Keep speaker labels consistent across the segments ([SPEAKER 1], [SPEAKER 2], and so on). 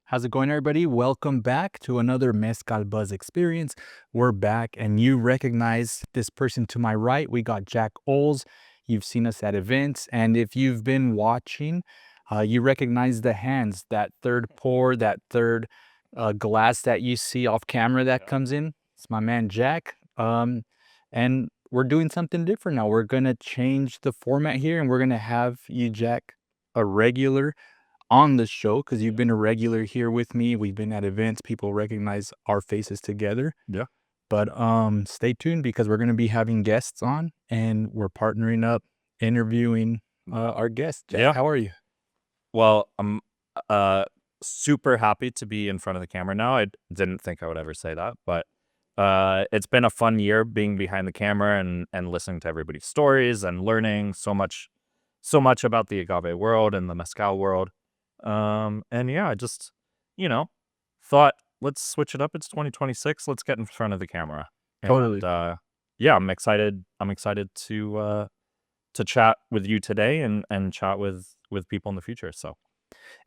[SPEAKER 1] How's it going, everybody? Welcome back to another Mezcal Buzz Experience. We're back, and you recognize this person to my right. We got Jack Ole. You've seen us at events, and if you've been watching, you recognize the hands, that third pour, that third glass that you see off camera that comes in. It's my man, Jack. And we're doing something different now. We're going to change the format here, and we're going to have you, Jack, a regular on the show because you've been a regular here with me. We've been at events. People recognize our faces together.
[SPEAKER 2] Yeah.
[SPEAKER 1] But stay tuned because we're going to be having guests on and we're partnering up, interviewing our guests. Jack,
[SPEAKER 2] Yeah.
[SPEAKER 1] how are you?
[SPEAKER 2] Well, I'm super happy to be in front of the camera now. I didn't think I would ever say that, but it's been a fun year being behind the camera and listening to everybody's stories and learning so much about the agave world and the mezcal world. And yeah, I just, thought let's switch it up. It's 2026. Let's get in front of the camera.
[SPEAKER 1] Totally.
[SPEAKER 2] And, yeah, I'm excited. I'm excited to chat with you today and chat with people in the future. So,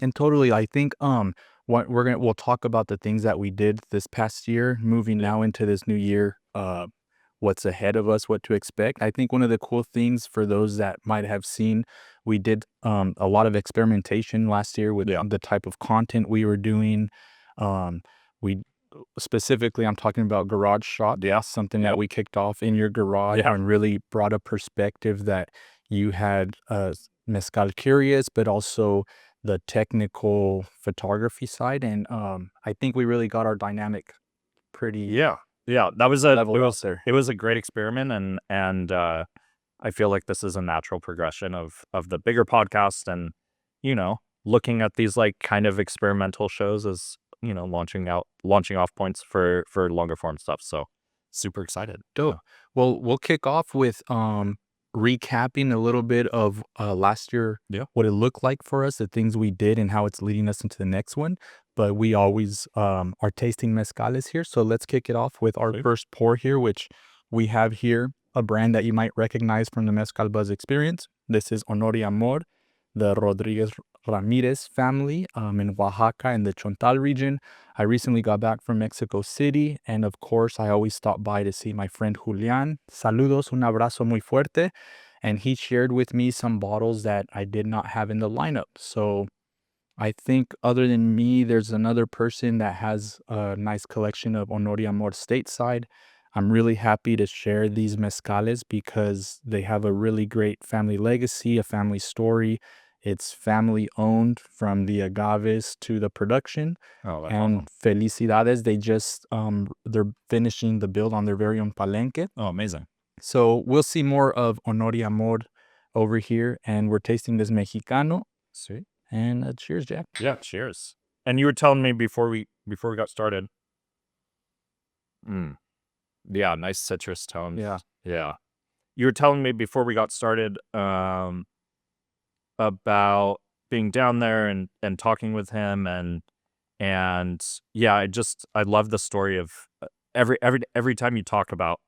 [SPEAKER 1] And totally, I think what we'll talk about the things that we did this past year, moving now into this new year, what's ahead of us, what to expect. I think one of the cool things for those that might have seen, we did a lot of experimentation last year with the type of content we were doing. We specifically, I'm talking about garage shot. Something that we kicked off in your garage and really brought a perspective that you had mezcal curious, but also the technical photography side. And I think we really got our dynamic pretty
[SPEAKER 2] yeah, that was
[SPEAKER 1] leveled out there.
[SPEAKER 2] It was a great experiment, and I feel like this is a natural progression of the bigger podcast, and looking at these like kind of experimental shows as launching off points for longer form stuff. So super excited.
[SPEAKER 1] Dope. Well, we'll kick off with recapping a little bit of last year, what it looked like for us, the things we did, and how it's leading us into the next one. But we always are tasting mezcales here, so let's kick it off with our first pour here, which we have here a brand that you might recognize from the Mezcal Buzz Experience. This is HonoriAmor, the Rodriguez Ramirez family in Oaxaca in the Chontal region. I recently got back from Mexico City, and of course, I always stop by to see my friend Julian. Saludos, un abrazo muy fuerte. And he shared with me some bottles that I did not have in the lineup. So I think other than me, there's another person that has a nice collection of HonoriAmor stateside. I'm really happy to share these mezcales because they have a really great family legacy, a family story. It's family owned from the agaves to the production.
[SPEAKER 2] Oh, that's
[SPEAKER 1] and
[SPEAKER 2] awesome.
[SPEAKER 1] Felicidades, they just they're finishing the build on their very own palenque.
[SPEAKER 2] Oh, amazing.
[SPEAKER 1] So we'll see more of HonoriAmor over here, and we're tasting this Mexicano.
[SPEAKER 2] Sweet.
[SPEAKER 1] And cheers, Jack.
[SPEAKER 2] Yeah, cheers. And you were telling me before we got started. Yeah, nice citrus tones. Yeah. You were telling me before we got started about being down there and talking with him and yeah, I love the story of every time you talk about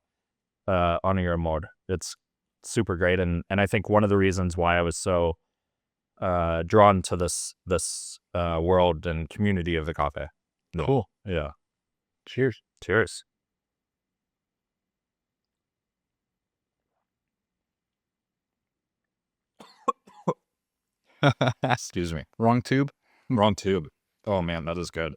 [SPEAKER 2] HonoriAmor. It's super great, and I think one of the reasons why I was so drawn to this world and community of agave.
[SPEAKER 1] Cool.
[SPEAKER 2] Yeah.
[SPEAKER 1] Cheers.
[SPEAKER 2] Cheers. Excuse me.
[SPEAKER 1] Wrong tube.
[SPEAKER 2] Oh man, that is good.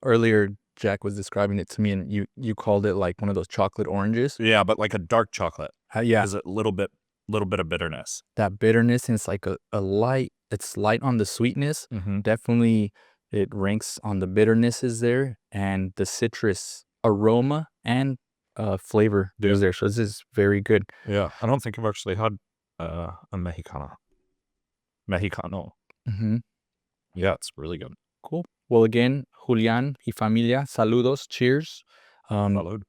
[SPEAKER 1] Earlier Jack was describing it to me, and you called it like one of those chocolate oranges.
[SPEAKER 2] Yeah, but like a dark chocolate.
[SPEAKER 1] Yeah.
[SPEAKER 2] There's a little bit of bitterness.
[SPEAKER 1] That bitterness, and it's like a light. It's light on the sweetness. Definitely, it ranks on the bitternesses there, and the citrus aroma and flavor is there. So this is very good.
[SPEAKER 2] Yeah, I don't think I've actually had a Mexicano. Yeah, it's really good.
[SPEAKER 1] Cool. Well, again, Julian y familia, saludos, cheers.
[SPEAKER 2] Salud.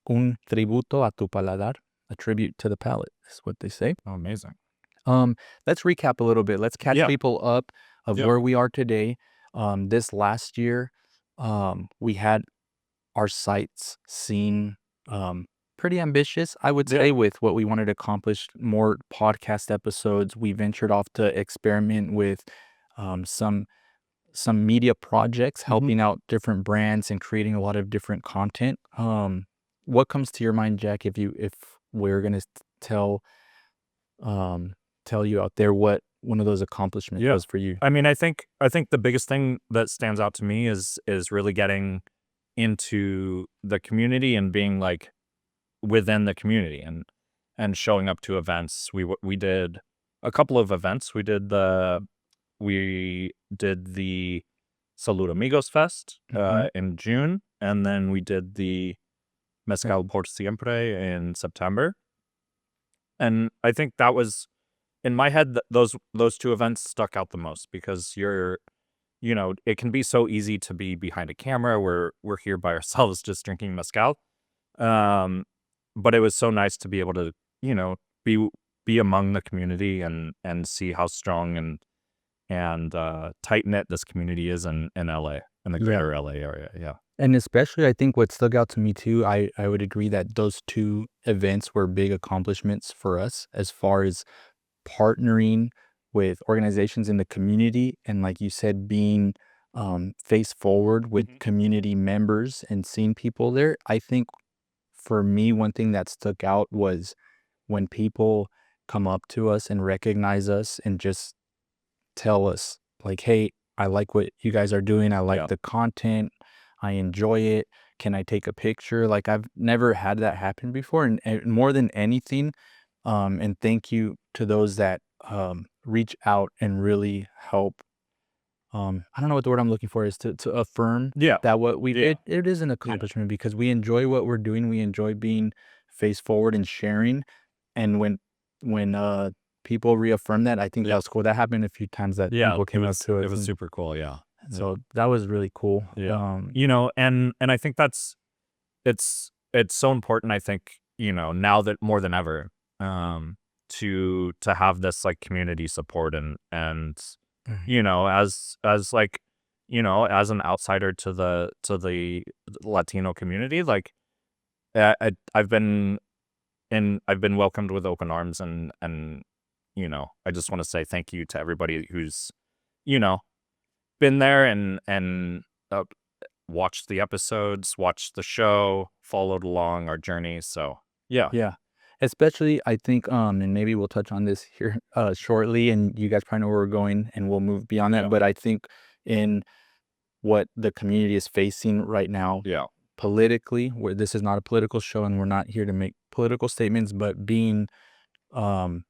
[SPEAKER 1] Un tributo a tu paladar, a tribute to the palate, is what they say.
[SPEAKER 2] Oh, amazing.
[SPEAKER 1] Let's recap a little bit. Let's catch people up of where we are today. This last year, we had our sights seen pretty ambitious, I would say, with what we wanted to accomplish. More podcast episodes. We ventured off to experiment with some some media projects, helping out different brands and creating a lot of different content. What comes to your mind, Jack, if we're gonna tell tell you out there what one of those accomplishments was for you?
[SPEAKER 2] I mean, I think the biggest thing that stands out to me is really getting into the community and being like within the community and showing up to events. We did a couple of events. We did the Salud Amigos Fest in June, and then we did the Mezcal por Siempre in September. And I think that was, in my head, those two events stuck out the most because it can be so easy to be behind a camera. We're here by ourselves just drinking mezcal. But it was so nice to be able to, be among the community and see how strong and tight knit this community is in LA, in the greater LA area. Yeah.
[SPEAKER 1] And especially, I think what stuck out to me too, I would agree that those two events were big accomplishments for us as far as partnering with organizations in the community. And like you said, being face forward with community members and seeing people there. I think for me, one thing that stuck out was when people come up to us and recognize us and just tell us like, hey, I like what you guys are doing. I like the content. I enjoy it. Can I take a picture? Like, I've never had that happen before. And more than anything, and thank you to those that reach out and really help. I don't know what the word I'm looking for is, to affirm that what we did, it is an accomplishment because we enjoy what we're doing. We enjoy being face forward and sharing. And when people reaffirm that, I think that was cool. That happened a few times that people came up to us.
[SPEAKER 2] It was super cool. Yeah.
[SPEAKER 1] So that was really cool.
[SPEAKER 2] Yeah. And I think it's so important, I think, now that more than ever, to have this like community support and as like, as an outsider to the Latino community, like I've been welcomed with open arms and I just want to say thank you to everybody who's, been there and watched the episodes, watched the show, followed along our journey. So yeah.
[SPEAKER 1] Especially, I think, and maybe we'll touch on this here shortly, and you guys probably know where we're going, and we'll move beyond that. But I think in what the community is facing right now, politically, where this is not a political show, and we're not here to make political statements, but being what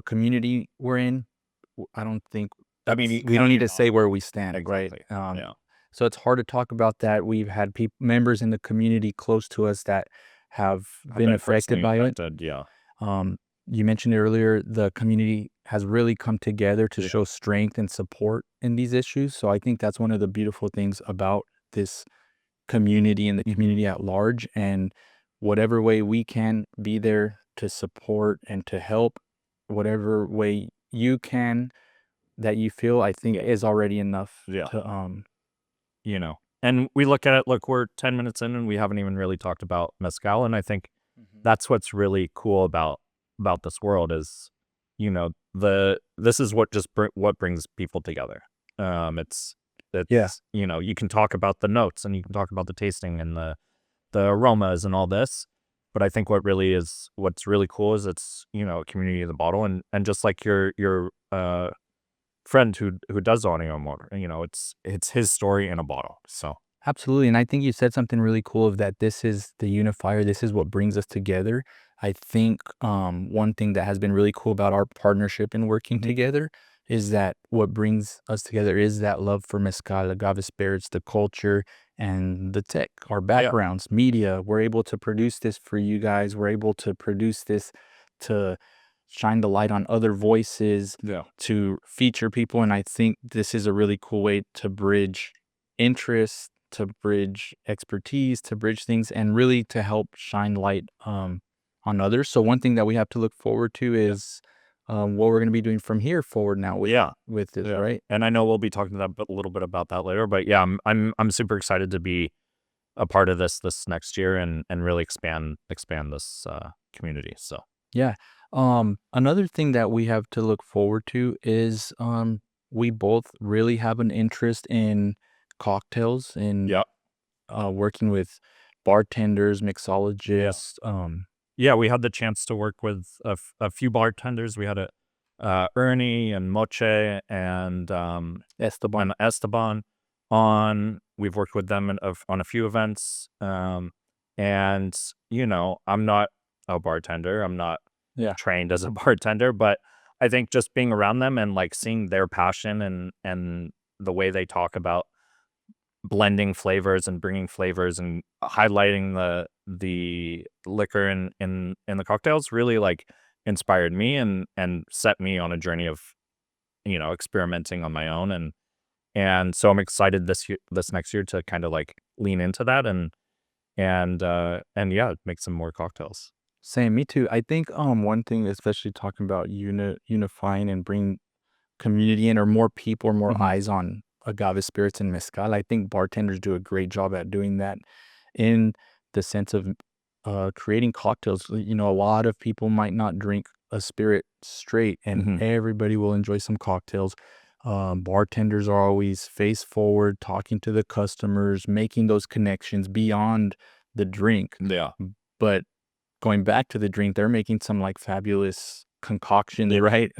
[SPEAKER 1] community we're in, I don't think. I mean, we don't need to say where we stand,
[SPEAKER 2] exactly.
[SPEAKER 1] Right? So it's hard to talk about that. We've had members in the community close to us that have been affected by it.
[SPEAKER 2] Yeah.
[SPEAKER 1] You mentioned earlier, the community has really come together to show strength and support in these issues. So I think that's one of the beautiful things about this community and the community at large. And whatever way we can be there to support and to help, whatever way you can that you feel, I think is already enough to
[SPEAKER 2] and we look at it, look, we're 10 minutes in and we haven't even really talked about mezcal, and I think that's what's really cool about this world is this is what what brings people together. It's you can talk about the notes and you can talk about the tasting and the aromas and all this, but I think what's really cool is it's a community of the bottle, and just like your friend who does HonoriAmor, it's his story in a bottle. So
[SPEAKER 1] absolutely. And I think you said something really cool of that this is the unifier, this is what brings us together. I think one thing that has been really cool about our partnership and working together is that what brings us together is that love for mezcal, agave spirits, the culture, and the tech, our backgrounds, media. We're able to produce this for you guys. We're able to produce this to shine the light on other voices, to feature people. And I think this is a really cool way to bridge interest, to bridge expertise, to bridge things, and really to help shine light on others. So one thing that we have to look forward to is what we're going to be doing from here forward now with this, right?
[SPEAKER 2] And I know we'll be talking a little bit about that later, but I'm super excited to be a part of this next year and really expand this community. So
[SPEAKER 1] another thing that we have to look forward to is we both really have an interest in cocktails and
[SPEAKER 2] Yeah.
[SPEAKER 1] working with bartenders, mixologists.
[SPEAKER 2] Yeah, we had the chance to work with a few bartenders. We had Ernie and Moche and
[SPEAKER 1] Esteban.
[SPEAKER 2] Esteban on. We've worked with them on a few events. And I'm not a bartender. I'm not trained as a bartender, but I think just being around them and like seeing their passion and the way they talk about blending flavors and bringing flavors and highlighting the liquor in the cocktails really like inspired me and set me on a journey of experimenting on my own, and so I'm excited this next year to kind of like lean into that and yeah, make some more cocktails.
[SPEAKER 1] Same, me too. I think one thing, especially talking about unifying and bringing community in or more people or more eyes on agave spirits and mezcal. I think bartenders do a great job at doing that in the sense of creating cocktails. A lot of people might not drink a spirit straight, and everybody will enjoy some cocktails. Bartenders are always face forward, talking to the customers, making those connections beyond the drink.
[SPEAKER 2] Yeah.
[SPEAKER 1] But going back to the drink, they're making some like fabulous concoctions, right?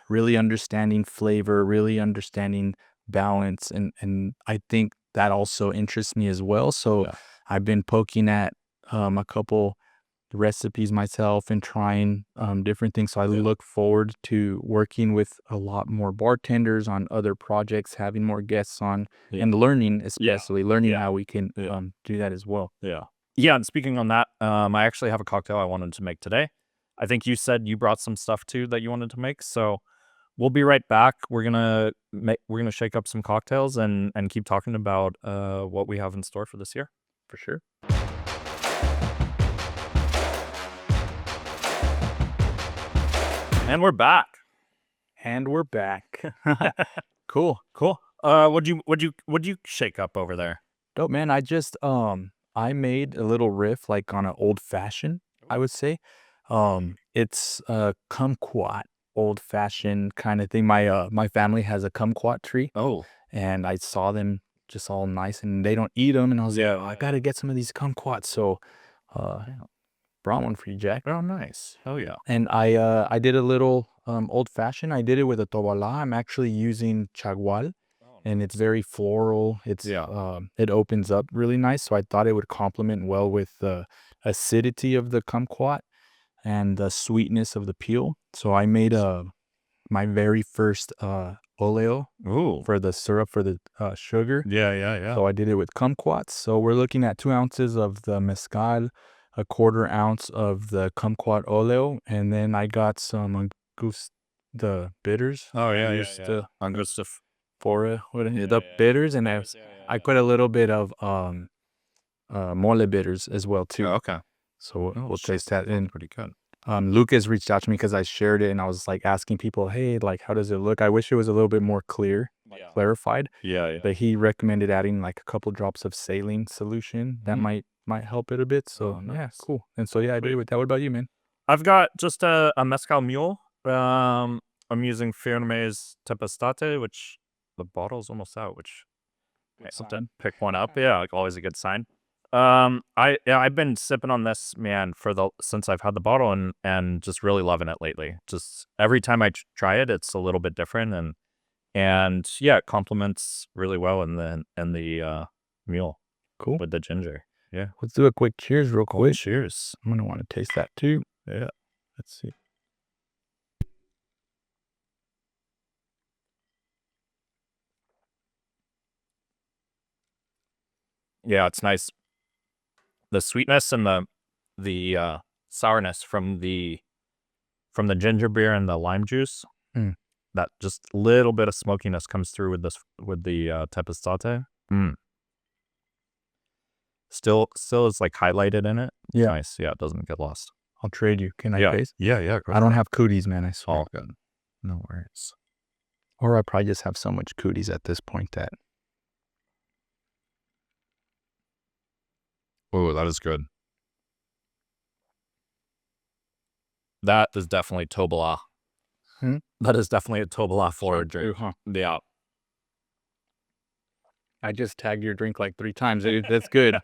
[SPEAKER 1] Really understanding flavor, really understanding balance. And I think that also interests me as well. So I've been poking at a couple recipes myself and trying different things. So I look forward to working with a lot more bartenders on other projects, having more guests on, and learning, especially learning how we can do that as well.
[SPEAKER 2] Yeah, and speaking on that, I actually have a cocktail I wanted to make today. I think you said you brought some stuff too that you wanted to make, so we'll be right back. We're gonna shake up some cocktails and keep talking about what we have in store for this year.
[SPEAKER 1] For sure.
[SPEAKER 2] And we're back.
[SPEAKER 1] Cool.
[SPEAKER 2] What'd you shake up over there?
[SPEAKER 1] Dope, man. I just I made a little riff like on an old fashioned, I would say. It's a kumquat old fashioned kind of thing. My family has a kumquat tree.
[SPEAKER 2] Oh.
[SPEAKER 1] And I saw them just all nice, and they don't eat them, and I was like, oh, I gotta get some of these kumquats. So brought one for you, Jack.
[SPEAKER 2] Oh, nice. Oh yeah.
[SPEAKER 1] And I did a little old fashioned. I did it with a tobala. I'm actually using chagual, and it's very floral. It's it opens up really nice. So I thought it would complement well with the acidity of the kumquat and the sweetness of the peel. So I made my very first oleo for the syrup for the sugar.
[SPEAKER 2] Yeah.
[SPEAKER 1] So I did it with kumquats. So we're looking at 2 ounces of the mezcal, a 1/4 ounce of the kumquat oleo, and then I got some the bitters.
[SPEAKER 2] Oh yeah.
[SPEAKER 1] Angostura for the bitters, and I put a little bit of mole bitters as well too.
[SPEAKER 2] Oh, okay.
[SPEAKER 1] So we'll taste that. And
[SPEAKER 2] pretty good.
[SPEAKER 1] Lucas reached out to me because I shared it, and I was like asking people, hey, like, how does it look? I wish it was a little bit more clear, clarified.
[SPEAKER 2] Yeah.
[SPEAKER 1] But he recommended adding like a couple drops of saline solution that might help it a bit. So yeah, cool. And so I did it with that. What about you, man?
[SPEAKER 2] I've got just a mezcal mule. I'm using Firme's Tempestate, which the bottle's almost out, which pick one up. Yeah, like always a good sign. I've been sipping on this, man, since I've had the bottle and just really loving it lately. Just every time I try it, it's a little bit different and yeah, it complements really well in the mule.
[SPEAKER 1] Cool.
[SPEAKER 2] With the ginger. Yeah.
[SPEAKER 1] Let's do a quick cheers real quick.
[SPEAKER 2] Cheers.
[SPEAKER 1] I'm gonna want to taste that too.
[SPEAKER 2] Yeah.
[SPEAKER 1] Let's see.
[SPEAKER 2] Yeah, it's nice. The sweetness and the sourness from the ginger beer and the lime juice. That just little bit of smokiness comes through with the Tempestate. Still is like highlighted in it.
[SPEAKER 1] Yeah.
[SPEAKER 2] Nice. Yeah, it doesn't get lost.
[SPEAKER 1] I'll trade you. Can I taste?
[SPEAKER 2] Yeah.
[SPEAKER 1] I don't have cooties, man. I swear.
[SPEAKER 2] All good. No worries.
[SPEAKER 1] Or I probably just have so much cooties at this point that.
[SPEAKER 2] Oh, that is good. That is definitely Tobala. That is definitely a Tobola forward
[SPEAKER 1] True,
[SPEAKER 2] drink.
[SPEAKER 1] huh?
[SPEAKER 2] Yeah.
[SPEAKER 1] I just tagged your drink like 3 times. That's good.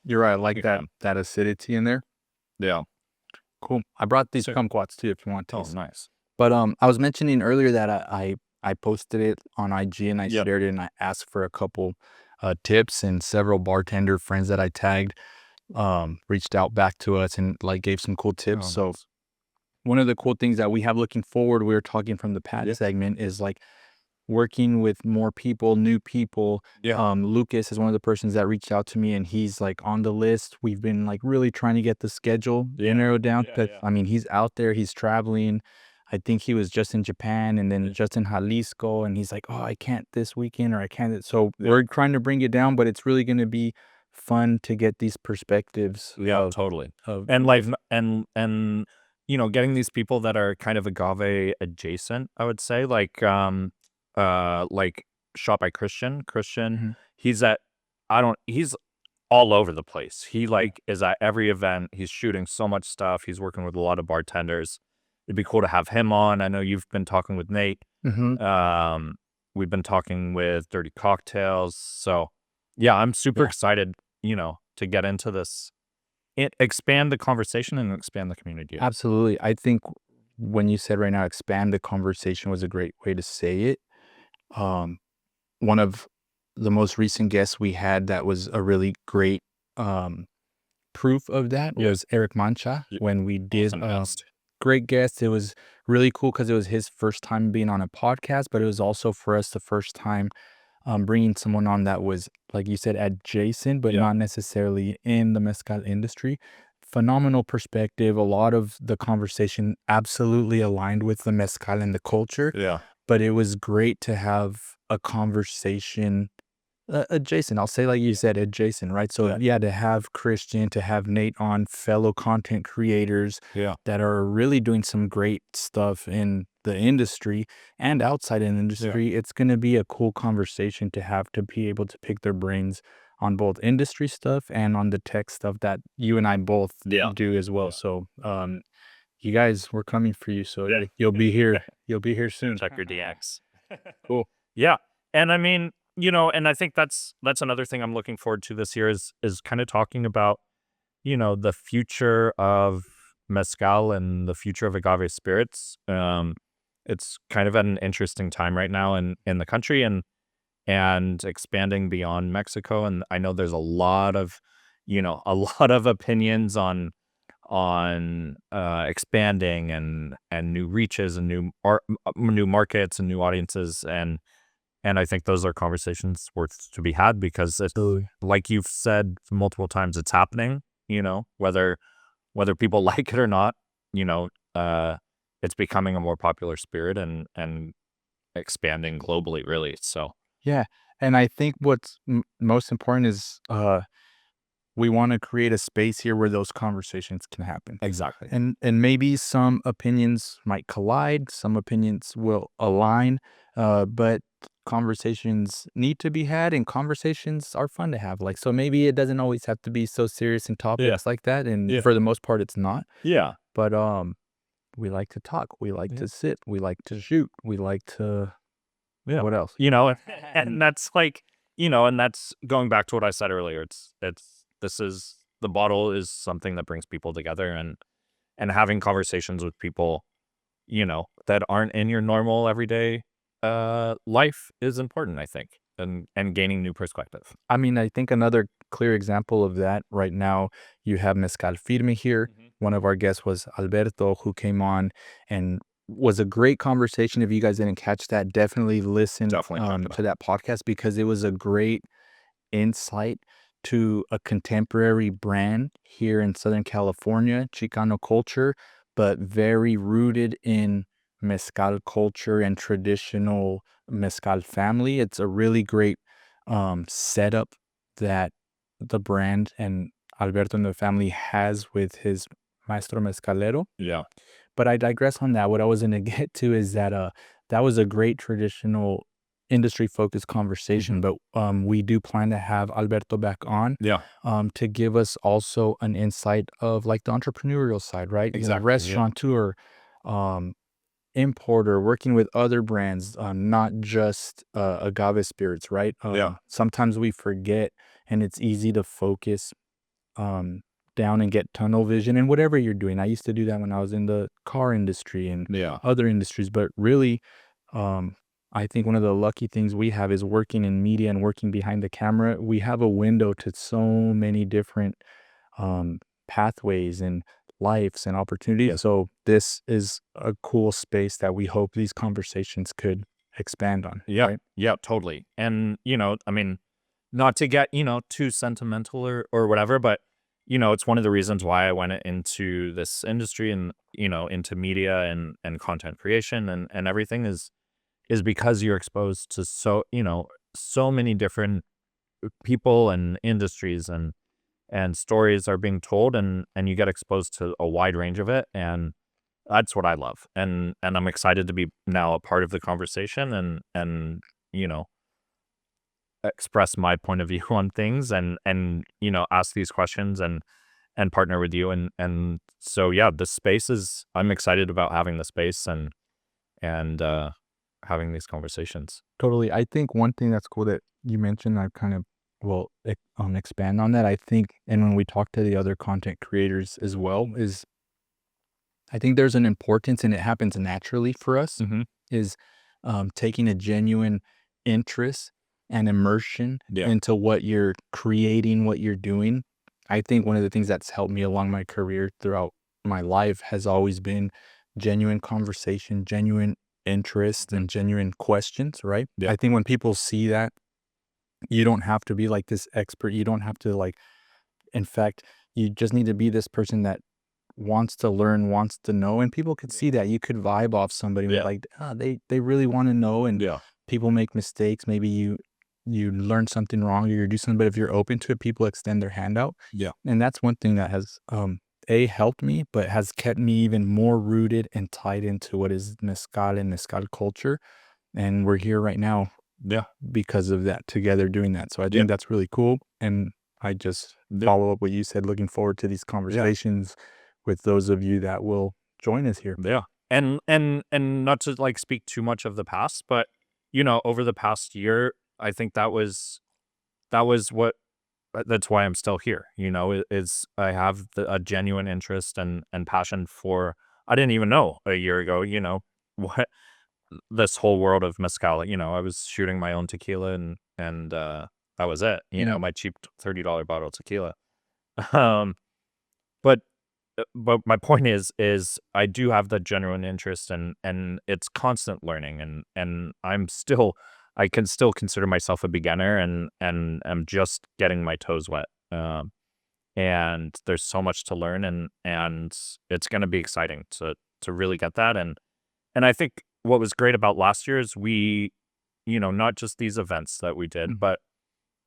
[SPEAKER 1] You're right. I like that acidity in there.
[SPEAKER 2] Yeah.
[SPEAKER 1] Cool. I brought these
[SPEAKER 2] So-
[SPEAKER 1] kumquats too if you want to.
[SPEAKER 2] Oh, nice.
[SPEAKER 1] But I was mentioning earlier that I posted it on IG and I shared it and I asked for a couple tips, and several bartender friends that I tagged reached out back to us and like gave some cool tips.
[SPEAKER 2] Oh,
[SPEAKER 1] So
[SPEAKER 2] nice.
[SPEAKER 1] one of the cool things that we have looking forward, we were talking from the pad segment, is like working with more people, new people. Lucas is one of the persons that reached out to me, and he's like on the list. We've been like really trying to get the schedule narrowed down. I mean, he's out there, he's traveling. I think he was just in Japan and then just in Jalisco, and he's like, oh, I can't this weekend, or I can't. So we're trying to bring it down, but it's really going to be fun to get these perspectives.
[SPEAKER 2] Yeah, totally. And like, and you know, getting these people that are kind of agave adjacent, I would say, like Shot by Christian. He's he's all over the place. He like is at every event. He's shooting so much stuff. He's working with a lot of bartenders. It'd be cool to have him on. I know you've been talking with Nate. We've been talking with Dirty Cocktails. So yeah, I'm super excited, you know, to get into this, expand the conversation and expand the community.
[SPEAKER 1] Absolutely. I think when you said right now, expand the conversation was a great way to say it. One of the most recent guests we had that was a really great proof of that was Eric Mancha. When we did great guest, it was really cool because it was his first time being on a podcast, but it was also for us the first time bringing someone on that was, like you said, adjacent, but not necessarily in the mezcal industry. Phenomenal perspective. A lot of the conversation absolutely aligned with the mezcal and the culture. But it was great to have a conversation adjacent. I'll say, like you said, adjacent, right? So to have Christian, to have Nate on, fellow content creators that are really doing some great stuff in the industry and outside in the industry, it's going to be a cool conversation to have, to be able to pick their brains on both industry stuff and on the tech stuff that you and I both do as well. So you guys, we're coming for you. So you'll be here. You'll be here soon.
[SPEAKER 2] Check your DX.
[SPEAKER 1] Cool.
[SPEAKER 2] Yeah. And I mean, you know, and I think that's another thing I'm looking forward to this year is kind of talking about, you know, the future of mezcal and the future of agave spirits. It's kind of at an interesting time right now in the country and expanding beyond Mexico. And I know there's a lot of opinions on expanding and new reaches and new markets and new audiences, and I think those are conversations worth to be had because like you've said multiple times, it's happening, you know, whether people like it or not, you know, it's becoming a more popular spirit and expanding globally, really. So
[SPEAKER 1] yeah, and I think what's most important is we want to create a space here where those conversations can happen.
[SPEAKER 2] Exactly.
[SPEAKER 1] And maybe some opinions might collide, some opinions will align, but conversations need to be had, and conversations are fun to have. Like, so maybe it doesn't always have to be so serious in topics like that, and for the most part it's not. But we like to talk, we like to sit, we like to shoot, we like to what else?
[SPEAKER 2] You know, and that's like, you know, and that's going back to what I said earlier. The bottle is something that brings people together, and having conversations with people, you know, that aren't in your normal everyday life is important, I think, and gaining new perspective.
[SPEAKER 1] I mean, I think another clear example of that right now, you have Mezcal Firme here. One of our guests was Alberto, who came on and was a great conversation. If you guys didn't catch that, definitely listen to that podcast, because it was a great insight to a contemporary brand here in Southern California, Chicano culture, but very rooted in mezcal culture and traditional mezcal family. It's a really great setup that the brand and Alberto and the family has with his Maestro Mezcalero. But I digress on that. What I was going to get to is that that was a great traditional industry-focused conversation, but we do plan to have Alberto back on to give us also an insight of like the entrepreneurial side, right?
[SPEAKER 2] Exactly.
[SPEAKER 1] Restaurateur, importer, working with other brands, not just agave spirits, right? Sometimes we forget, and it's easy to focus down and get tunnel vision in whatever you're doing. I used to do that when I was in the car industry and other industries, but really, I think one of the lucky things we have is working in media and working behind the camera. We have a window to so many different pathways and lives and opportunities. So this is a cool space that we hope these conversations could expand on. Right?
[SPEAKER 2] Yeah, totally. And, I mean, not to get, too sentimental or whatever, but, it's one of the reasons why I went into this industry and, into media and content creation and everything is because you're exposed to so many different people and industries and stories are being told and you get exposed to a wide range of it. And that's what I love. And I'm excited to be now a part of the conversation and, express my point of view on things and ask these questions and partner with you. And so, yeah, the space I'm excited about having the space and having these conversations.
[SPEAKER 1] Totally. I think one thing that's cool that you mentioned, I kind of will expand on that. I think, and when we talk to the other content creators as well, is I think there's an importance, and it happens naturally for us, is taking a genuine interest and immersion into what you're creating, what you're doing. I think one of the things that's helped me along my career throughout my life has always been genuine conversation, genuine interest, and genuine questions, right? I think when people see that, you don't have to be like this expert. You don't have to in fact, you just need to be this person that wants to learn, wants to know, and people could see that. You could vibe off somebody with they really want to know, and people make mistakes. Maybe you learn something wrong or you do something, but if you're open to it, people extend their hand out. And that's one thing that has helped me, but has kept me even more rooted and tied into what is mezcal and mezcal culture. And we're here right now because of that, together doing that. So I think that's really cool. And I just follow up what you said, looking forward to these conversations with those of you that will join us here.
[SPEAKER 2] And not to speak too much of the past, but over the past year, I think that's why I'm still here. Is I have a genuine interest and passion for. I didn't even know a year ago, what this whole world of mezcal. I was shooting my own tequila and that was it. My cheap $30 bottle of tequila. But my point is I do have the genuine interest and it's constant learning and I can still consider myself a beginner and I'm just getting my toes wet. And there's so much to learn and it's going to be exciting to really get that. And I think what was great about last year is we, not just these events that we did, but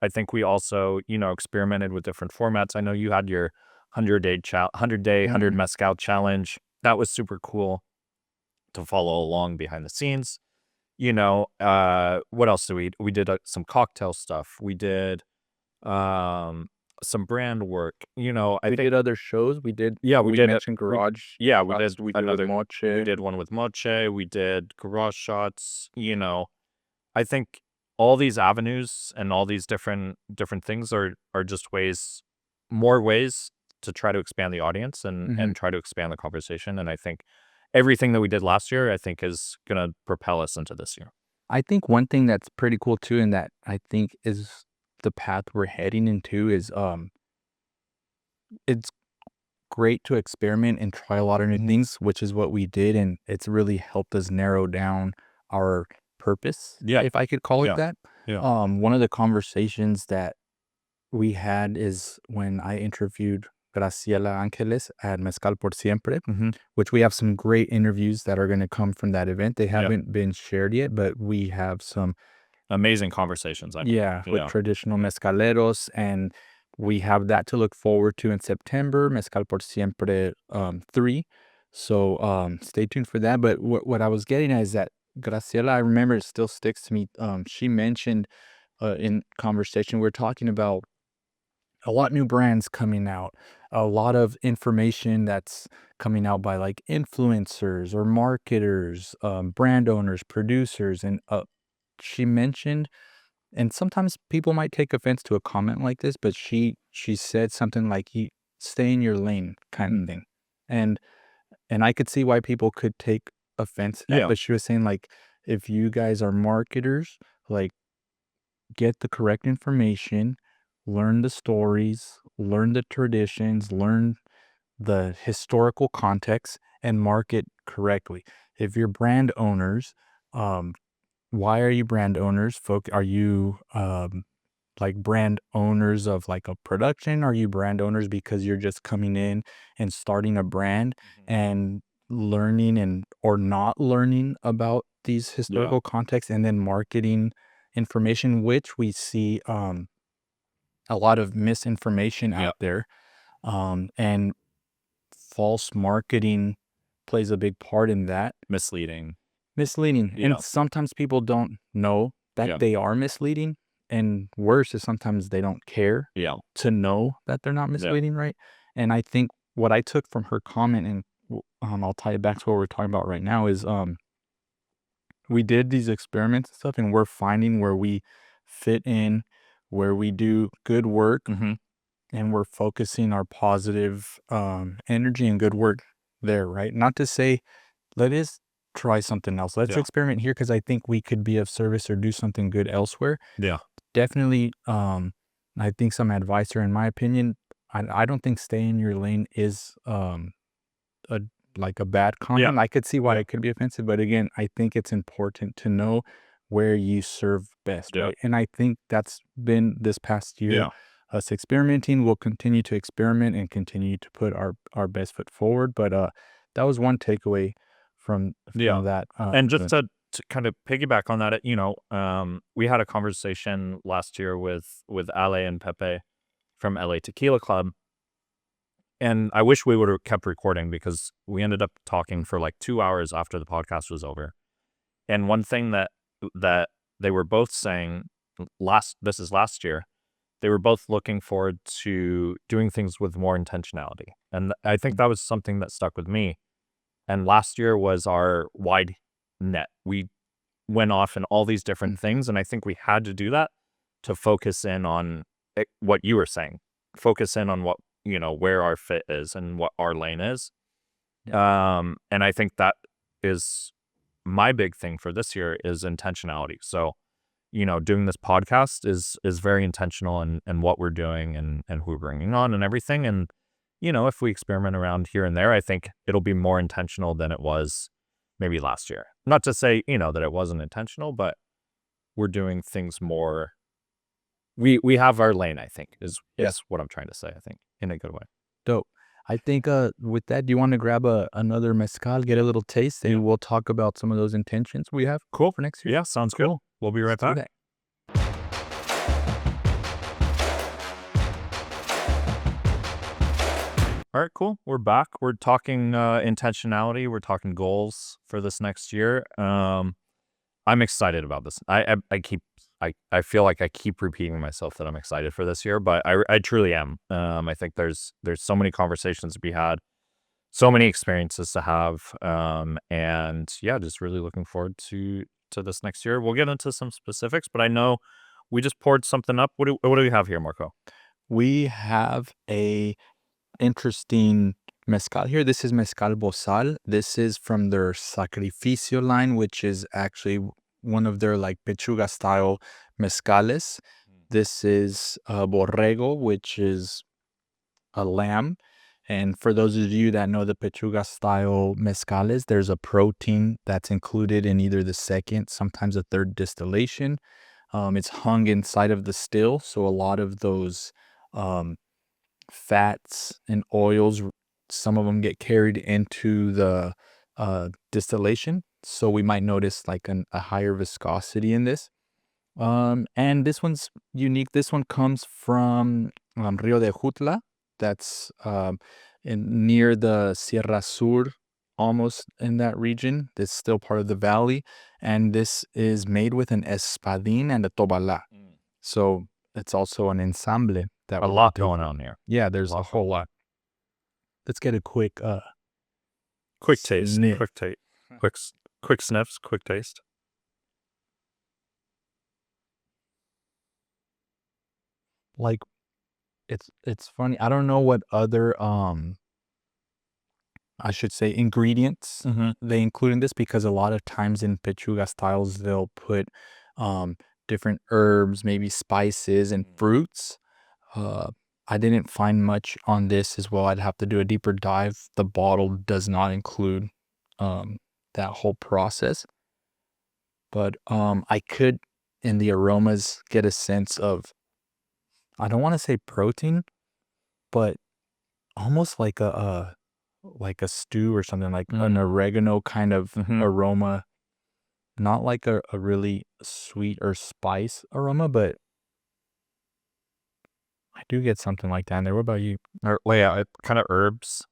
[SPEAKER 2] I think we also, experimented with different formats. I know you had your 100 mezcal challenge. That was super cool to follow along behind the scenes. What else did we did some cocktail stuff. We did some brand work. We
[SPEAKER 1] did other shows. We did mention garage.
[SPEAKER 2] We did
[SPEAKER 1] Moche.
[SPEAKER 2] We did one with Moche. We did garage shots. I think all these avenues and all these different things are just more ways to try to expand the audience and try to expand the conversation. And I think everything that we did last year, I think is going to propel us into this year.
[SPEAKER 1] I think one thing that's pretty cool too, and that I think is the path we're heading into is, it's great to experiment and try a lot of new things, which is what we did. And it's really helped us narrow down our purpose, if I could call it that. One of the conversations that we had is when I interviewed Graciela Angeles at Mezcal por Siempre, which we have some great interviews that are going to come from that event. They haven't been shared yet, but we have some
[SPEAKER 2] amazing conversations.
[SPEAKER 1] With traditional mezcaleros, and we have that to look forward to in September, Mezcal por Siempre 3. So stay tuned for that. But what I was getting at is that Graciela, I remember, it still sticks to me. She mentioned in conversation, we're talking about a lot new brands coming out, a lot of information that's coming out by like influencers or marketers, brand owners, producers, and she mentioned, and sometimes people might take offense to a comment like this, but she said something like, "You stay in your lane," kind of thing, and I could see why people could take offense to that. But she was saying like, if you guys are marketers, like, get the correct information, learn the stories, learn the traditions, learn the historical context, and market correctly. If you're brand owners, um, why are you brand owners? Are you like brand owners of like a production? Are you brand owners because you're just coming in and starting a brand and learning and or not learning about these historical contexts and then marketing information, which we see a lot of misinformation out there, and false marketing plays a big part in that.
[SPEAKER 2] Misleading.
[SPEAKER 1] And sometimes people don't know that they are misleading, and worse is sometimes they don't care to know that they're not misleading, right? And I think what I took from her comment, and I'll tie it back to what we're talking about right now, is we did these experiments and stuff, and we're finding where we fit in, where we do good work, and we're focusing our positive energy and good work there, right? Not to say, let us try something else. Let's experiment here because I think we could be of service or do something good elsewhere. Definitely, I think some advice, or in my opinion, I don't think stay in your lane is a like a bad comment. I could see why it could be offensive, but again, I think it's important to know where you serve best, right? And I think that's been this past year. Us experimenting, we'll continue to experiment and continue to put our best foot forward. But that was one takeaway from that.
[SPEAKER 2] And just to kind of piggyback on that, we had a conversation last year with Ale and Pepe from LA Tequila Club. And I wish we would have kept recording because we ended up talking for like 2 hours after the podcast was over. And one thing that they were both saying this is last year, they were both looking forward to doing things with more intentionality. And I think that was something that stuck with me. And last year was our wide net. We went off in all these different things. And I think we had to do that to focus in on what you were saying, focus in on what, where our fit is and what our lane is. And I think that is my big thing for this year is intentionality. So, doing this podcast is very intentional in what we're doing and who we're bringing on and everything. And, if we experiment around here and there, I think it'll be more intentional than it was maybe last year. Not to say, that it wasn't intentional, but we're doing things more. We have our lane, I think, is what I'm trying to say, I think, in a good way.
[SPEAKER 1] Dope. I think with that, do you want to grab another mezcal, get a little taste, and we'll talk about some of those intentions we have for next year?
[SPEAKER 2] Yeah, sounds cool. We'll be right back. All right, cool. We're back. We're talking intentionality. We're talking goals for this next year. I'm excited about this. I feel like I keep repeating myself that I'm excited for this year, but I truly am. I think there's so many conversations to be had, so many experiences to have, and just really looking forward to this next year. We'll get into some specifics, but I know we just poured something up. What do we have here, Marco?
[SPEAKER 1] We have a interesting mezcal here. This is Mezcal Bozal. This is from their Sacrificio line, which is actually one of their like pechuga style mezcales. This is Borrego, which is a lamb. And for those of you that know the pechuga style mezcales, there's a protein that's included in either the second, sometimes the third distillation. It's hung inside of the still, so a lot of those fats and oils, some of them get carried into the distillation, so we might notice like a higher viscosity in this. And this one's unique. This one comes from Rio de Jutla. That's near the Sierra Sur, almost in that region. It's still part of the valley, and this is made with an espadín and a tobalá. So it's also an ensamble that
[SPEAKER 2] A
[SPEAKER 1] we're
[SPEAKER 2] lot
[SPEAKER 1] gonna
[SPEAKER 2] going
[SPEAKER 1] taste.
[SPEAKER 2] on here.
[SPEAKER 1] Yeah, there's a whole lot. Let's get a quick
[SPEAKER 2] taste,
[SPEAKER 1] sniff.
[SPEAKER 2] quick sniffs, quick taste.
[SPEAKER 1] Like, it's funny. I don't know what other I should say ingredients they include in this, because a lot of times in pechuga styles they'll put different herbs, maybe spices and fruits. I didn't find much on this as well. I'd have to do a deeper dive. The bottle does not include that whole process. But I could, in the aromas, get a sense of, I don't want to say protein, but almost like a stew or something, like an oregano kind of aroma. Not like a really sweet or spice aroma, but I do get something like that in there. What about you?
[SPEAKER 2] Yeah, kind of herbs,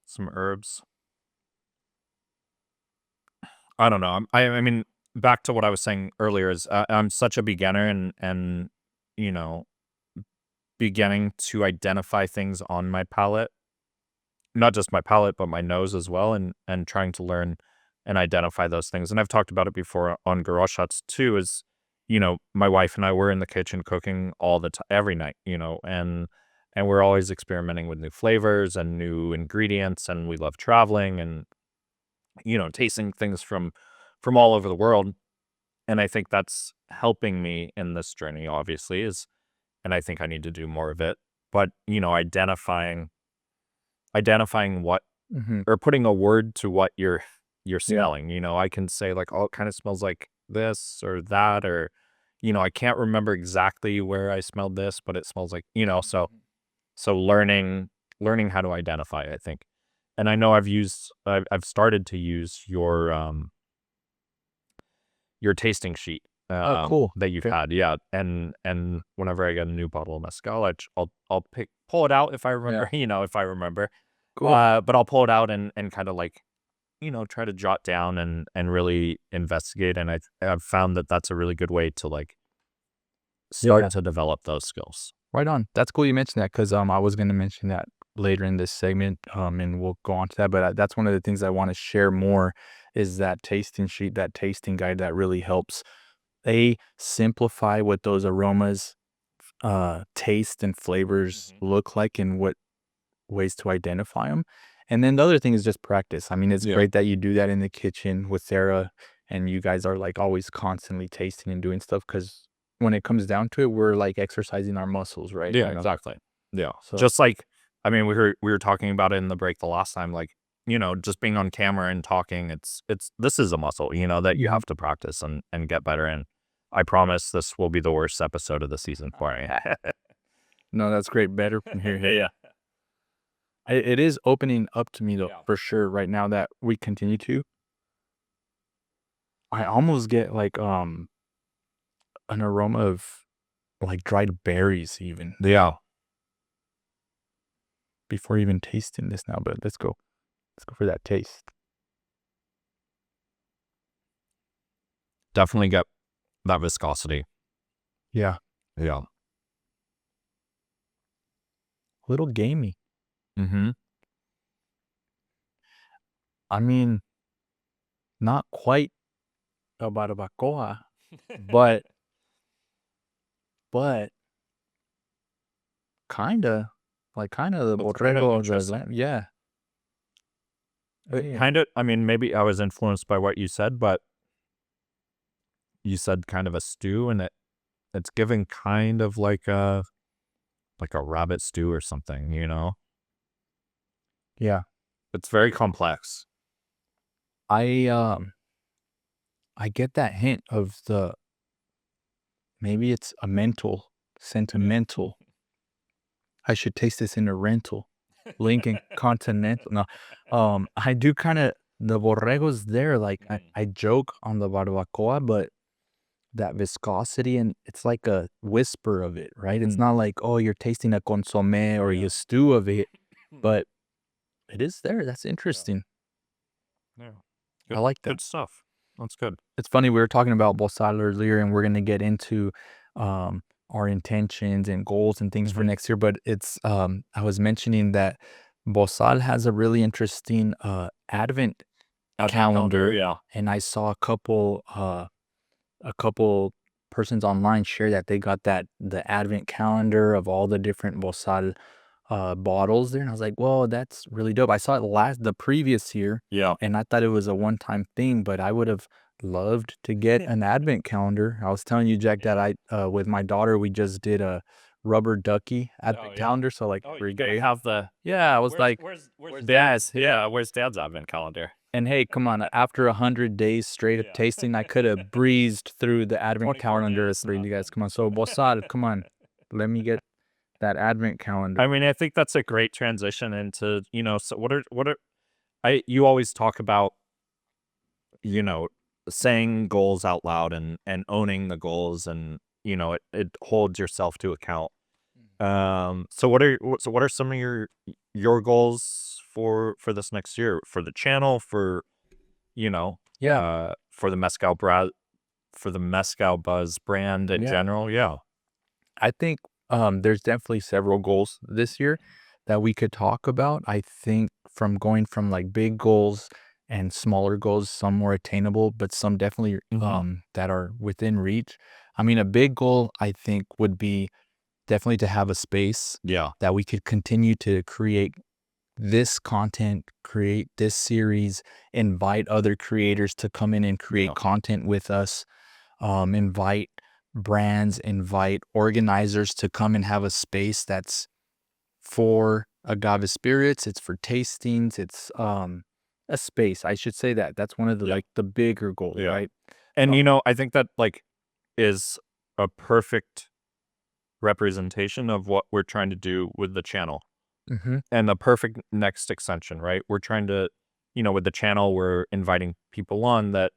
[SPEAKER 2] some herbs. I don't know. I mean, back to what I was saying earlier is I'm such a beginner and you know, beginning to identify things on my palate, not just my palate, but my nose as well, and trying to learn and identify those things. And I've talked about it before on garage shots too, is, my wife and I were in the kitchen cooking all the time, every night, and we're always experimenting with new flavors and new ingredients, and we love traveling and, tasting things from all over the world. And I think that's helping me in this journey, obviously, and I think I need to do more of it. But, identifying what, or putting a word to what you're smelling. I can say like, oh, it kind of smells like this or that, or, I can't remember exactly where I smelled this, but it smells like, so learning how to identify, I think. And I know I've started to use your tasting sheet
[SPEAKER 1] Oh, cool.
[SPEAKER 2] that you've
[SPEAKER 1] Okay.
[SPEAKER 2] had. Yeah. And whenever I get a new bottle of mezcal, I'll pull it out if I remember, if I remember.
[SPEAKER 1] Cool.
[SPEAKER 2] But I'll pull it out and kind of like, try to jot down and really investigate. And I've found that that's a really good way to like start to develop those skills.
[SPEAKER 1] Right on. That's cool you mentioned that, because I was going to mention that later in this segment, and we'll go on to that. But that's one of the things I want to share more, is that tasting sheet, that tasting guide that really helps simplify what those aromas, taste and flavors look like, and what ways to identify them. And then the other thing is just practice. I mean, it's great that you do that in the kitchen with Sarah, and you guys are like always constantly tasting and doing stuff, because when it comes down to it, we're like exercising our muscles, right?
[SPEAKER 2] Yeah, exactly. Yeah.
[SPEAKER 1] So,
[SPEAKER 2] Just like, I mean, we were talking about it in the break the last time, like, just being on camera and talking, this is a muscle, that you have to practice and get better in. I promise this will be the worst episode of the season for me.
[SPEAKER 1] no, that's great. Better from here.
[SPEAKER 2] Yeah.
[SPEAKER 1] It is opening up to me though, for sure. Right now that we continue to, I almost get like an aroma of like dried berries even
[SPEAKER 2] Yeah.
[SPEAKER 1] before even tasting this now. But let's go for that taste.
[SPEAKER 2] Definitely get that viscosity.
[SPEAKER 1] Yeah,
[SPEAKER 2] Yeah.
[SPEAKER 1] a little gamey.
[SPEAKER 2] Mm-hmm.
[SPEAKER 1] I mean, not quite a barbacoa, but kinda the borrego of the lamb. Yeah.
[SPEAKER 2] Kind of, I mean, maybe I was influenced by what you said, but you said kind of a stew, and it's giving kind of like a rabbit stew or something,
[SPEAKER 1] Yeah.
[SPEAKER 2] It's very complex.
[SPEAKER 1] I get that hint of maybe it's a sentimental. I should taste this in a rental. Lincoln Continental. No. I do kinda, the borrego's there, like, I joke on the barbacoa, but that viscosity, and it's like a whisper of it, right? It's not like, oh, you're tasting a consommé or you stew of it, but it is there. That's interesting.
[SPEAKER 2] Yeah.
[SPEAKER 1] I like that.
[SPEAKER 2] Good stuff. That's good.
[SPEAKER 1] It's funny, we were talking about Bozal earlier, and we're gonna get into our intentions and goals and things for next year. But it's I was mentioning that Bozal has a really interesting Advent calendar,
[SPEAKER 2] yeah.
[SPEAKER 1] and I saw a couple persons online share that they got the Advent calendar of all the different Bozal bottles there, and I was like, "Whoa, that's really dope." I saw it the previous year,
[SPEAKER 2] Yeah.
[SPEAKER 1] and I thought it was a one-time thing, but I would have loved to get an Advent calendar. I was telling you, Jack, that I with my daughter, we just did a rubber ducky Advent calendar, so, like,
[SPEAKER 2] You gotta have the
[SPEAKER 1] yeah, I was like,
[SPEAKER 2] where's Dad's? Yeah, where's Dad's advent calendar?
[SPEAKER 1] and hey, come on, after 100 days straight of tasting, I could have breezed through the Advent
[SPEAKER 2] 24
[SPEAKER 1] calendar
[SPEAKER 2] days,
[SPEAKER 1] for you guys.
[SPEAKER 2] nothing.
[SPEAKER 1] Come on, so Bozal, come on, let me get that Advent calendar.
[SPEAKER 2] I mean, I think that's a great transition into, so what are you always talk about, you know, saying goals out loud and owning the goals, and it holds yourself to account. So what are some of your goals for this next year, for the channel, for
[SPEAKER 1] Yeah,
[SPEAKER 2] for the Mezcal Buzz brand in
[SPEAKER 1] yeah.
[SPEAKER 2] general? Yeah.
[SPEAKER 1] I think there's definitely several goals this year that we could talk about. I think from going from like big goals and smaller goals, some more attainable, but some definitely that are within reach. I mean, a big goal I think would be definitely to have a space
[SPEAKER 2] Yeah.
[SPEAKER 1] that we could continue to create this content, create this series, invite other creators to come in and create
[SPEAKER 2] Yeah.
[SPEAKER 1] content with us, invite brands, invite organizers to come and have a space that's for agave spirits. It's for tastings. It's a space. I should say that. That's one of the
[SPEAKER 2] Yeah.
[SPEAKER 1] like the bigger goals,
[SPEAKER 2] Yeah.
[SPEAKER 1] right?
[SPEAKER 2] And I think that like is a perfect representation of what we're trying to do with the channel,
[SPEAKER 1] Mm-hmm.
[SPEAKER 2] and the perfect next extension, right? We're trying to, with the channel, we're inviting people on that,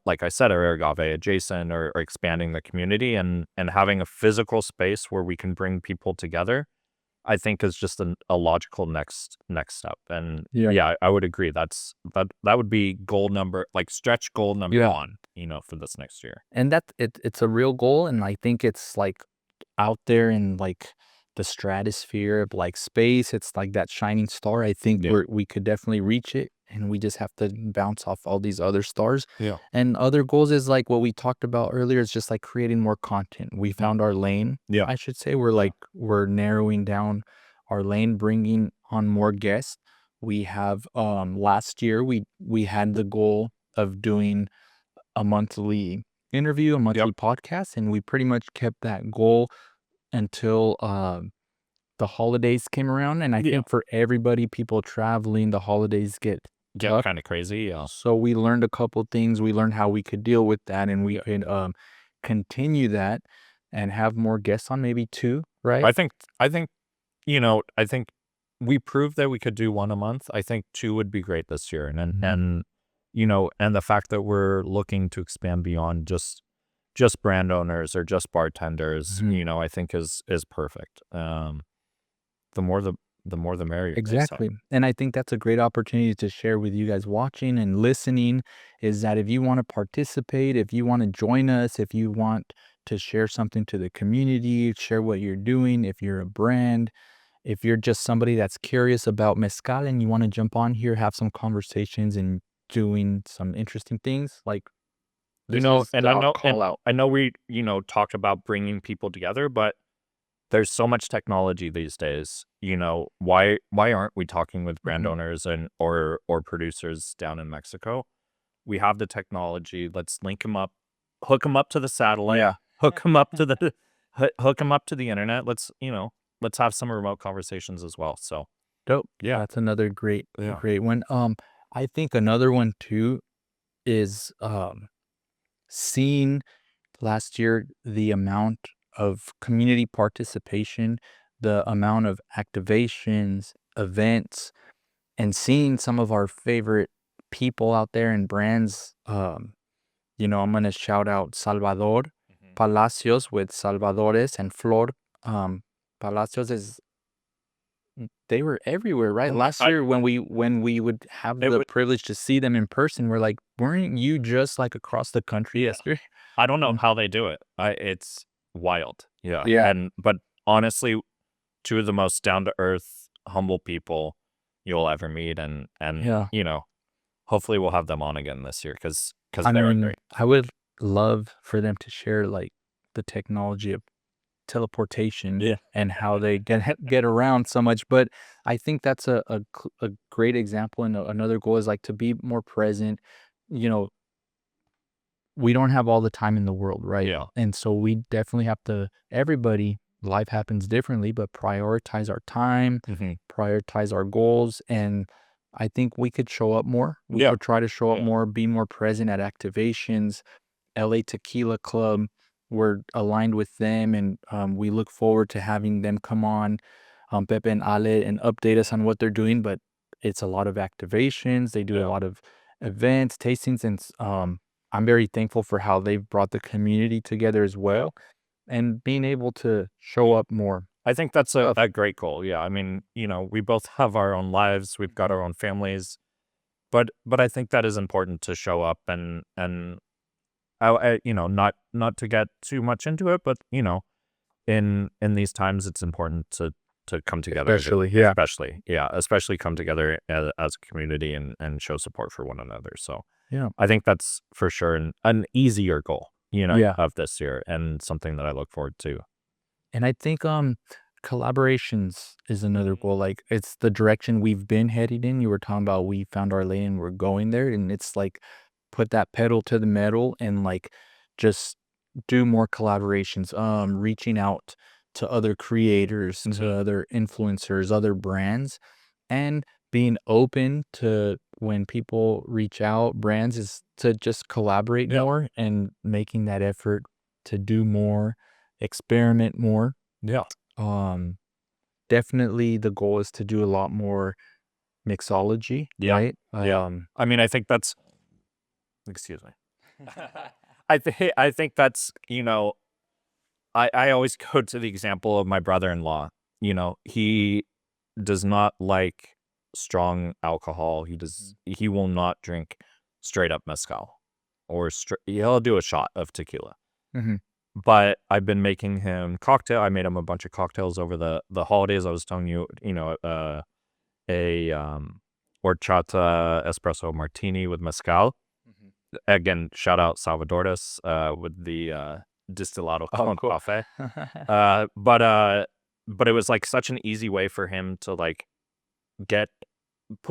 [SPEAKER 2] like I said, are agave adjacent, or expanding the community, and having a physical space where we can bring people together, I think is just a logical next step. And
[SPEAKER 1] Yeah.
[SPEAKER 2] yeah, I would agree. That would be goal number, like stretch goal number
[SPEAKER 1] Yeah.
[SPEAKER 2] one, for this next year.
[SPEAKER 1] And it's a real goal, and I think it's like out there in like the stratosphere of like space. It's like that shining star. I think
[SPEAKER 2] Yeah.
[SPEAKER 1] we could definitely reach it, and we just have to bounce off all these other stars.
[SPEAKER 2] Yeah.
[SPEAKER 1] And other goals is like what we talked about earlier, is just like creating more content. We found our lane.
[SPEAKER 2] Yeah.
[SPEAKER 1] I should say we're narrowing down our lane, bringing on more guests. We have last year we had the goal of doing a monthly interview, a monthly podcast, and we pretty much kept that goal until the holidays came around. And I think for everybody, people traveling, the holidays get tough.
[SPEAKER 2] Kind of crazy. Yeah.
[SPEAKER 1] So we learned a couple things. We learned how we could deal with that, and we could continue that and have more guests on, maybe 2, right?
[SPEAKER 2] I think I think we proved that we could do 1 a month. I think 2 would be great this year. And the fact that we're looking to expand beyond just brand owners or just bartenders, I think is perfect. The more the merrier. they say.
[SPEAKER 1] Exactly. And I think that's a great opportunity to share with you guys watching and listening, is that if you want to participate, if you want to join us, if you want to share something to the community, share what you're doing, if you're a brand, if you're just somebody that's curious about mezcal and you want to jump on here, have some conversations and doing some interesting things, like this is
[SPEAKER 2] and
[SPEAKER 1] the
[SPEAKER 2] I know
[SPEAKER 1] call out.
[SPEAKER 2] I know we talked about bringing people together, but there's so much technology these days. Why aren't we talking with brand owners and or producers down in Mexico? We have the technology. Let's link them up, hook them up to the satellite, hook them up to the hook them up to the internet. Let's have some remote conversations as well. So
[SPEAKER 1] Dope.
[SPEAKER 2] Yeah.
[SPEAKER 1] That's another great
[SPEAKER 2] Yeah.
[SPEAKER 1] one. I think another one too is seeing last year the amount of community participation, the amount of activations, events, and seeing some of our favorite people out there and brands. I'm gonna shout out Salvador Palacios with Salvadores and Flor. Palacios is They were everywhere, right? Last year when we would have the privilege to see them in person, we're like, weren't you just like across the country yesterday?
[SPEAKER 2] I don't know how they do it. It's wild.
[SPEAKER 1] Yeah.
[SPEAKER 2] But honestly, two of the most down to earth, humble people you'll ever meet, and
[SPEAKER 1] Yeah.
[SPEAKER 2] hopefully we'll have them on again this year because
[SPEAKER 1] I
[SPEAKER 2] they're
[SPEAKER 1] mean,
[SPEAKER 2] great.
[SPEAKER 1] I would love for them to share like the technology of teleportation
[SPEAKER 2] Yeah.
[SPEAKER 1] and how they get around so much. But I think that's a great example. And another goal is like to be more present. You know, we don't have all the time in the world, right?
[SPEAKER 2] Yeah.
[SPEAKER 1] And so we definitely have to, everybody, life happens differently, but prioritize our time, prioritize our goals. And I think we could show up more. We
[SPEAKER 2] Yeah.
[SPEAKER 1] could try to show up
[SPEAKER 2] Yeah.
[SPEAKER 1] more, be more present at activations. LA Tequila Club, we're aligned with them, and we look forward to having them come on, Pepe and Ale, and update us on what they're doing. But it's a lot of activations. They do a
[SPEAKER 2] Yeah.
[SPEAKER 1] lot of events, tastings, and I'm very thankful for how they've brought the community together as well, and being able to show up more.
[SPEAKER 2] I think that's a
[SPEAKER 1] Stuff.
[SPEAKER 2] great goal. Yeah. I mean, we both have our own lives. We've got our own families, but I think that is important to show up and not to get too much into it, but in these times, it's important to come together, especially come together as a community and show support for one another. So
[SPEAKER 1] Yeah.
[SPEAKER 2] I think that's for sure an easier goal,
[SPEAKER 1] Yeah.
[SPEAKER 2] of this year, and something that I look forward to.
[SPEAKER 1] And I think collaborations is another goal. Like it's the direction we've been headed in. You were talking about we found our lane and we're going there. And it's like put that pedal to the metal and like just do more collaborations. Reaching out to other creators, to other influencers, other brands, and being open to when people reach out, brands, is to just collaborate more and making that effort to do more, experiment more.
[SPEAKER 2] Yeah.
[SPEAKER 1] Definitely the goal is to do a lot more mixology,
[SPEAKER 2] Yeah.
[SPEAKER 1] right?
[SPEAKER 2] Yeah. I mean, I think that's, excuse me. I think that's, I always go to the example of my brother-in-law. He does not like strong alcohol. He will not drink straight up mezcal, or he'll do a shot of tequila.
[SPEAKER 1] Mhm.
[SPEAKER 2] But I've been making him cocktail. I made him a bunch of cocktails over the holidays. I was telling you, a horchata espresso martini with mezcal. Again, shout out Salvador's with the Destilado con
[SPEAKER 1] cool.
[SPEAKER 2] Café. But it was like such an easy way for him to like get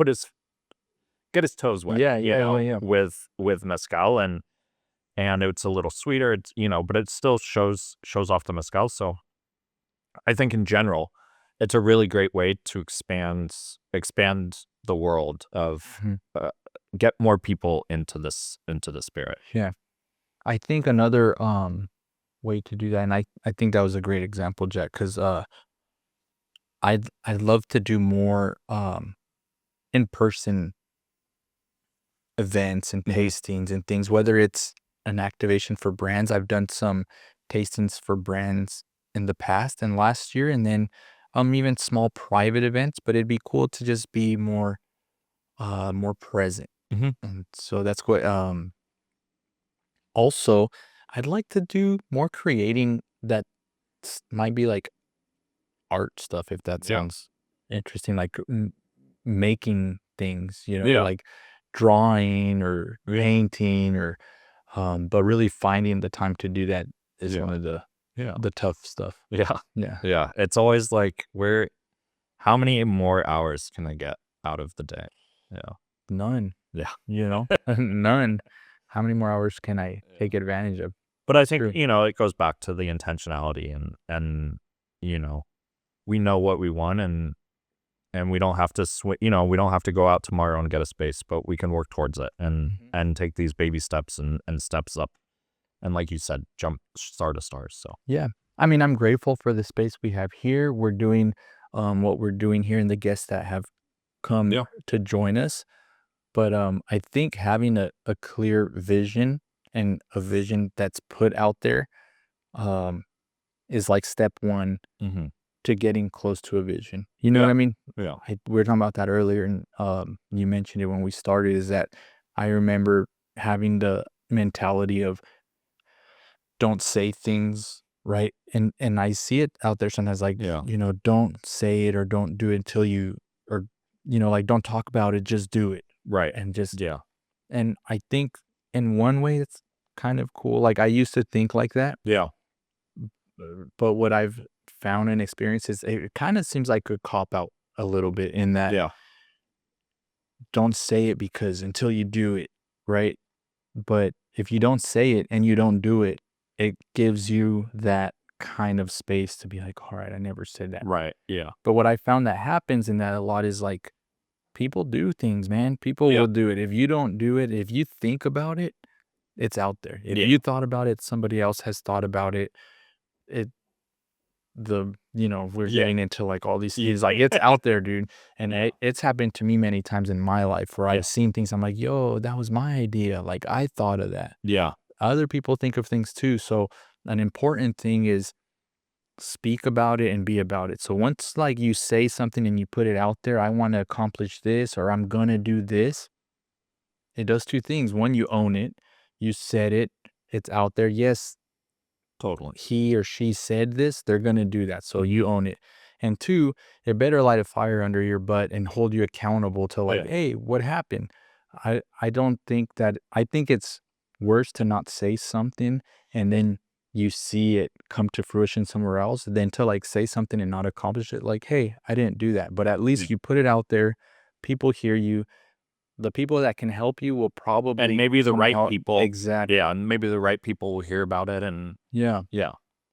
[SPEAKER 2] his toes wet,
[SPEAKER 1] Yeah.
[SPEAKER 2] with mezcal, and it's a little sweeter, but it still shows off the mezcal. So I think in general, it's a really great way to expand the world of get more people into the spirit.
[SPEAKER 1] Yeah. I think another way to do that, and I think that was a great example, Jack, because I'd love to do more in person events and tastings and things, whether it's an activation for brands. I've done some tastings for brands in the past and last year, and then even small private events, but it'd be cool to just be more present. And so that's what also I'd like to do more creating that might be like art stuff, if that sounds interesting, like making things, like drawing or painting, or but really finding the time to do that is one of the tough stuff.
[SPEAKER 2] Yeah. It's always like, how many more hours can I get out of the day?
[SPEAKER 1] None.
[SPEAKER 2] Yeah.
[SPEAKER 1] None. How many more hours can I take advantage of?
[SPEAKER 2] But I think,
[SPEAKER 1] True.
[SPEAKER 2] it goes back to the intentionality, and we know what we want, and we don't have to we don't have to go out tomorrow and get a space, but we can work towards it, and take these baby steps and steps up. And like you said, jump star to stars. So
[SPEAKER 1] Yeah. I mean, I'm grateful for the space we have here. We're doing what we're doing here and the guests that have come to join us. But I think having a clear vision, and a vision that's put out there is like step one to getting close to a vision. You know what I mean?
[SPEAKER 2] Yeah.
[SPEAKER 1] We were talking about that earlier, and you mentioned it when we started, is that I remember having the mentality of don't say things right? And I see it out there sometimes, like, don't say it or don't do it until you, or, like, don't talk about it, just do it.
[SPEAKER 2] Right.
[SPEAKER 1] And just, and I think in one way it's kind of cool. Like, I used to think like that.
[SPEAKER 2] Yeah.
[SPEAKER 1] But what I've found and experienced is it kind of seems like a cop out a little bit in that don't say it because until you do it, right? But if you don't say it and you don't do it, it gives you that kind of space to be like, all right, I never said that.
[SPEAKER 2] Right. Yeah.
[SPEAKER 1] But what I found that happens in that a lot is like people do things, man. People will do it. If you don't do it, if you think about it, it's out there. If you thought about it, somebody else has thought about it. We're getting into like all these things, like it's out there, dude. And it's happened to me many times in my life where I've seen things. I'm like, yo, that was my idea. Like I thought of that.
[SPEAKER 2] Yeah.
[SPEAKER 1] Other people think of things too. So an important thing is speak about it and be about it. So once like you say something and you put it out there, I want to accomplish this or I'm going to do this. It does two things. One, you own it. You said it. It's out there. Yes,
[SPEAKER 2] totally.
[SPEAKER 1] He or she said this, they're going to do that. So you own it. And two, it better light a fire under your butt and hold you accountable to like, hey, what happened? I don't think that, I think it's worse to not say something and then you see it come to fruition somewhere else than to like say something and not accomplish it. Like, hey, I didn't do that. But at least you put it out there. People hear you. The people that can help you will probably,
[SPEAKER 2] and maybe the right people.
[SPEAKER 1] Exactly.
[SPEAKER 2] Yeah. And maybe the right people will hear about it. And
[SPEAKER 1] yeah.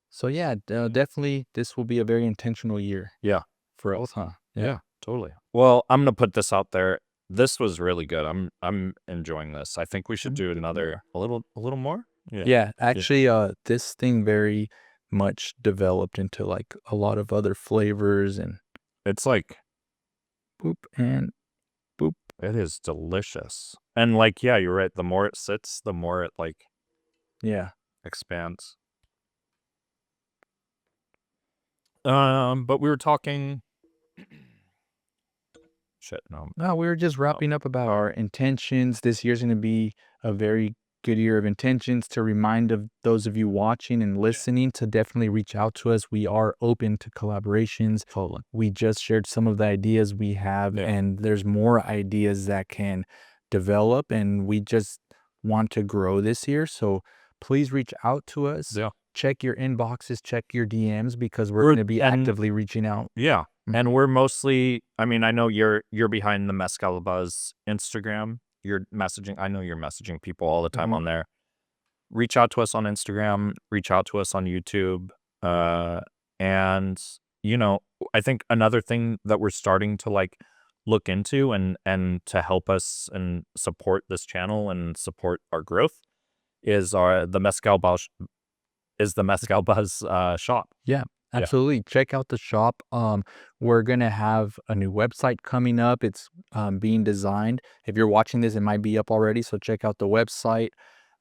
[SPEAKER 1] So definitely this will be a very intentional year.
[SPEAKER 2] Yeah.
[SPEAKER 1] For us, huh?
[SPEAKER 2] Yeah, totally. Well, I'm gonna put this out there. This was really good. I'm enjoying this. I think we should do another a little more.
[SPEAKER 1] Yeah. Actually, this thing very much developed into like a lot of other flavors and
[SPEAKER 2] it's like
[SPEAKER 1] boop and boop.
[SPEAKER 2] It is delicious. And like, yeah, you're right. The more it sits, the more it like expands. But we were talking
[SPEAKER 1] No, we were just wrapping up about our intentions. This year's going to be a very good year of intentions to remind of those of you watching and listening to definitely reach out to us. We are open to collaborations.
[SPEAKER 2] Totally.
[SPEAKER 1] We just shared some of the ideas we have and there's more ideas that can develop and we just want to grow this year. So please reach out to us.
[SPEAKER 2] Yeah.
[SPEAKER 1] Check your inboxes, check your DMs because we're going to be actively reaching out.
[SPEAKER 2] Yeah. And we're mostly, I mean, I know you're behind the Mezcal Buzz Instagram. You're messaging, I know you're messaging people all the time on there. Reach out to us on Instagram, reach out to us on YouTube. And, I think another thing that we're starting to like look into and to help us and support this channel and support our growth is the Mezcal Buzz shop.
[SPEAKER 1] Yeah. Absolutely. Check out the shop. We're going to have a new website coming up. It's being designed. If you're watching this, it might be up already. So check out the website.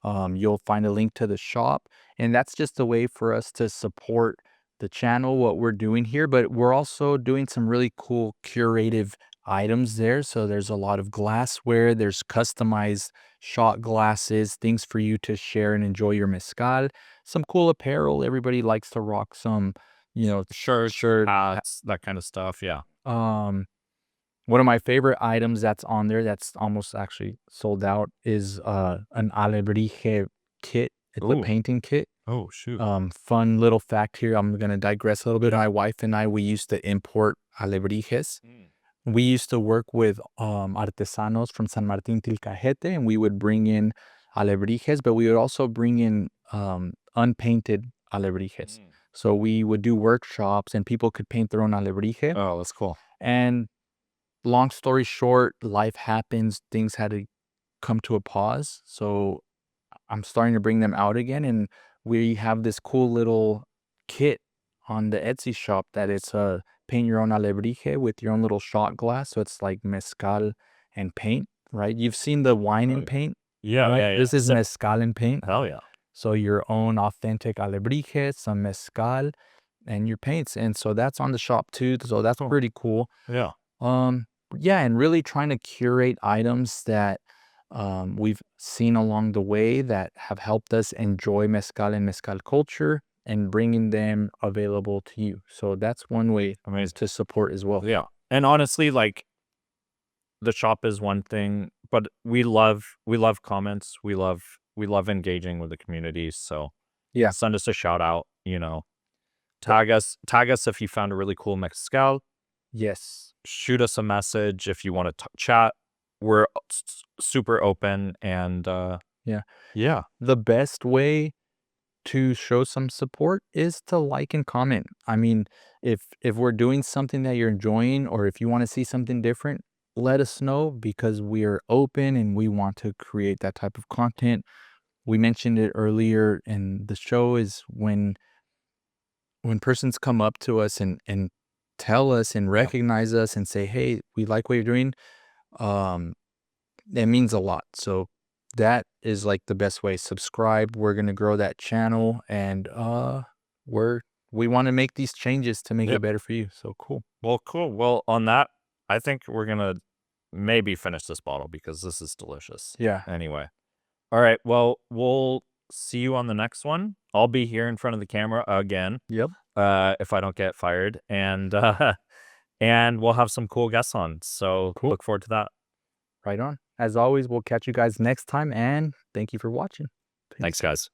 [SPEAKER 1] You'll find a link to the shop. And that's just a way for us to support the channel, what we're doing here. But we're also doing some really cool curative items there. So there's a lot of glassware. There's customized shot glasses, things for you to share and enjoy your mezcal. Some cool apparel. Everybody likes to rock some
[SPEAKER 2] shirts, hats, that kind of stuff. Yeah.
[SPEAKER 1] One of my favorite items that's on there that's almost actually sold out is an alebrije kit. It's a painting kit.
[SPEAKER 2] Oh, shoot.
[SPEAKER 1] Fun little fact here. I'm going to digress a little bit. My wife and I, we used to import alebrijes. We used to work with artesanos from San Martin Tilcajete, and we would bring in alebrijes, but we would also bring in unpainted alebrijes. So we would do workshops and people could paint their own alebrije.
[SPEAKER 2] Oh, that's cool.
[SPEAKER 1] And long story short, life happens. Things had to come to a pause. So I'm starting to bring them out again. And we have this cool little kit on the Etsy shop that it's paint your own alebrije with your own little shot glass. So it's like mezcal and paint, right? You've seen the wine and paint.
[SPEAKER 2] Yeah,
[SPEAKER 1] right? This is mezcal and paint.
[SPEAKER 2] Hell yeah.
[SPEAKER 1] So your own authentic alebrije, some mezcal, and your paints. And so that's on the shop too. So that's pretty cool.
[SPEAKER 2] Yeah.
[SPEAKER 1] And really trying to curate items that we've seen along the way that have helped us enjoy mezcal and mezcal culture. and bringing them available to you. So that's one way to support as well.
[SPEAKER 2] Yeah. And honestly, like, the shop is one thing, but we love comments. We love engaging with the community. So
[SPEAKER 1] Yeah.
[SPEAKER 2] send us a shout out, tag us if you found a really cool mezcal.
[SPEAKER 1] Yes.
[SPEAKER 2] Shoot us a message if you want to chat. We're super open, and yeah.
[SPEAKER 1] The best way to show some support is to like and comment. I mean, if we're doing something that you're enjoying, or if you want to see something different, let us know, because we are open and we want to create that type of content. We mentioned it earlier in the show, is when persons come up to us and tell us and recognize us and say, hey, we like what you're doing, it means a lot. So that is like the best way. Subscribe. We're going to grow that channel, and we want to make these changes to make it better for you. So cool.
[SPEAKER 2] Well, cool. Well, on that, I think we're going to maybe finish this bottle, because this is delicious.
[SPEAKER 1] Yeah.
[SPEAKER 2] Anyway. All right. Well, we'll see you on the next one. I'll be here in front of the camera again.
[SPEAKER 1] Yep.
[SPEAKER 2] If I don't get fired, and we'll have some cool guests on. So
[SPEAKER 1] Cool.
[SPEAKER 2] Look forward to that.
[SPEAKER 1] Right on. As always, we'll catch you guys next time, and thank you for watching.
[SPEAKER 2] Thanks, guys.